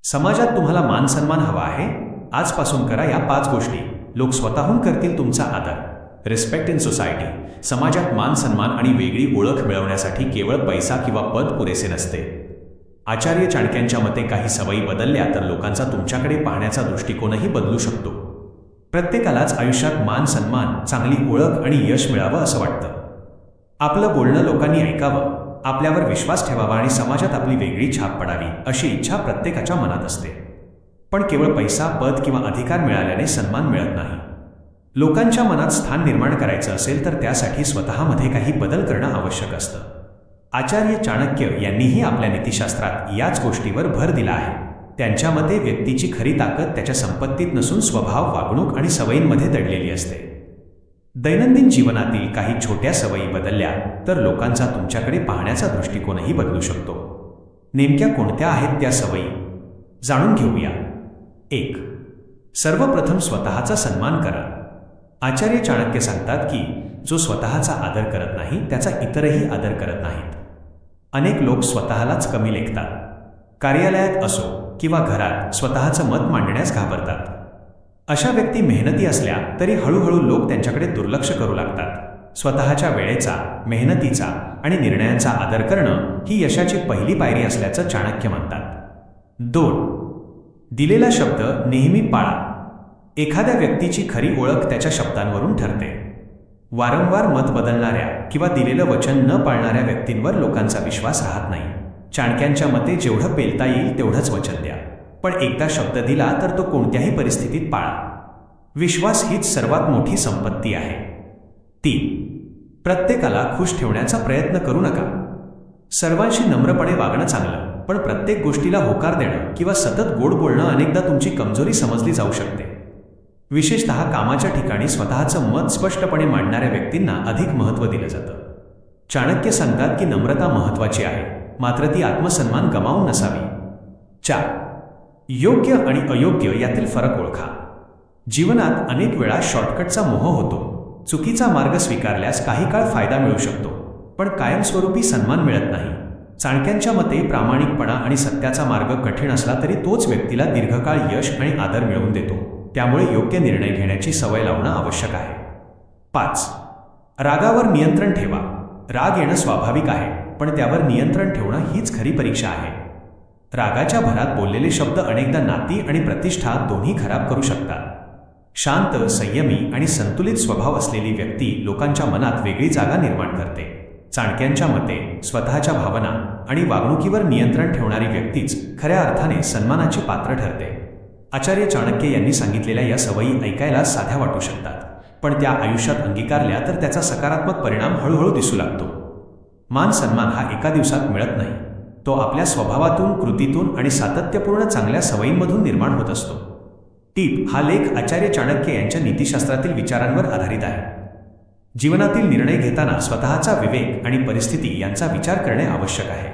समाजात तुम्हाला मान सन्मान हवा आहे? आजपासून करा या 5 गोष्टी. लोक स्वतःहून करतील तुमचा आदर. Respect in society. समाजात मान सन्मान आणि वेगळी ओळख मिळवण्यासाठी केवळ पैसा किंवा पद पुरेसे नसते. आचार्य चाणक्यांच्या मते काही सवयी बदलल्या तर लोकांचा तुमच्याकडे पाहण्याचा दृष्टिकोनही बदलू शकतो. प्रत्येकालाच आयुष्यात मान सन्मान, चांगली ओळख आणि यश मिळावं असं वाटतं. आपलं बोलणं लोकांनी ऐकावं, आपल्यावर विश्वास ठेवावा आणि समाजात आपली वेगळी छाप पडावी अशी इच्छा प्रत्येकाच्या मनात असते. पण केवळ पैसा, पद किंवा अधिकार मिळाल्याने सन्मान मिळत नाही. लोकांच्या मनात स्थान निर्माण करायचं असेल तर त्यासाठी स्वतःमध्ये काही बदल करणं आवश्यक असतं. आचार्य चाणक्य यांनीही आपल्या नीतिशास्त्रात याच गोष्टीवर भर दिला आहे. त्यांच्या मते व्यक्तीची खरी ताकद त्याच्या संपत्तीत नसून स्वभाव, वागणूक आणि सवयींमध्ये दडलेली असते. दैनंदिन जीवनातील काही छोट्या सवयी बदलल्या तर लोकांचा तुमच्याकडे पाहण्याचा दृष्टिकोनही बदलू शकतो. नेमक्या कोणत्या आहेत त्या सवयी? जाणून घेऊया. 1. सर्वप्रथम स्वतःचा सन्मान करा. आचार्य चाणक्य सांगतात की जो स्वतःचा आदर करत नाही त्याचा इतरही आदर करत नाहीत. अनेक लोक स्वतःलाच कमी लेखतात. कार्यालयात असो किंवा घरात स्वतःचं मत मांडण्यास घाबरतात. अशा व्यक्ती मेहनती असल्या तरी हळूहळू लोक त्यांच्याकडे दुर्लक्ष करू लागतात. स्वतःच्या वेळेचा, मेहनतीचा आणि निर्णयांचा आदर करणं ही यशाची पहिली पायरी असल्याचं चाणक्य म्हणतात. 2. दिलेला शब्द नेहमी पाळा. एखाद्या व्यक्तीची खरी ओळख त्याच्या शब्दांवरून ठरते. वारंवार मत बदलणाऱ्या किंवा दिलेलं वचन न पाळणाऱ्या व्यक्तींवर लोकांचा विश्वास राहत नाही. चाणक्यांच्या मते जेवढं पेलता येईल तेवढंच वचन द्या, पण एकदा शब्द दिला तर तो कोणत्याही परिस्थितीत पाळा. विश्वास हीच सर्वात मोठी संपत्ती आहे. 3. प्रत्येकाला खुश ठेवण्याचा प्रयत्न करू नका. सर्वांशी नम्रपणे वागणं चांगलं, पण प्रत्येक गोष्टीला होकार देणं किंवा सतत गोड बोलणं अनेकदा तुमची कमजोरी समजली जाऊ शकते. विशेषतः कामाच्या ठिकाणी स्वतःचं मत स्पष्टपणे मांडणाऱ्या व्यक्तींना अधिक महत्त्व दिलं जातं. चाणक्य सांगतात की नम्रता महत्त्वाची आहे, मात्र ती आत्मसन्मान गमावून नसावी. 4. योग्य आणि अयोग्य यातील फरक ओळखा. जीवनात अनेक वेळा शॉर्टकटचा मोह होतो. चुकीचा मार्ग स्वीकारल्यास काही काळ फायदा मिळू शकतो, पण कायमस्वरूपी सन्मान मिळत नाही. चाणक्यांच्या मते प्रामाणिकपणा आणि सत्याचा मार्ग कठीण असला तरी तोच व्यक्तीला दीर्घकाळ यश आणि आदर मिळवून देतो. त्यामुळे योग्य निर्णय घेण्याची सवय लावणं आवश्यक आहे. 5. रागावर नियंत्रण ठेवा. राग येणं स्वाभाविक आहे, पण त्यावर नियंत्रण ठेवणं हीच खरी परीक्षा आहे. रागाच्या भरात बोललेले शब्द अनेकदा नाती आणि प्रतिष्ठा दोन्ही खराब करू शकतात. शांत, संयमी आणि संतुलित स्वभाव असलेली व्यक्ती लोकांच्या मनात वेगळी जागा निर्माण करते. चाणक्यांच्या मते स्वतःच्या भावना आणि वागणुकीवर नियंत्रण ठेवणारी व्यक्तीच खऱ्या अर्थाने सन्मानाची पात्र ठरते. आचार्य चाणक्य यांनी सांगितलेल्या या सवयी ऐकायला साध्या वाटू शकतात, पण त्या आयुष्यात अंगीकारल्या तर त्याचा सकारात्मक परिणाम हळूहळू दिसू लागतो. मान सन्मान हा एका दिवसात मिळत नाही. तो आपल्या स्वभावातून, कृतीतून आणि सातत्यपूर्ण चांगल्या सवयींमधून निर्माण होत असतो. टीप: हा लेख आचार्य चाणक्य यांच्या नीतिशास्त्रातील विचारांवर आधारित आहे. जीवनातील निर्णय घेताना स्वतःचा विवेक आणि परिस्थिती यांचा विचार करणे आवश्यक आहे.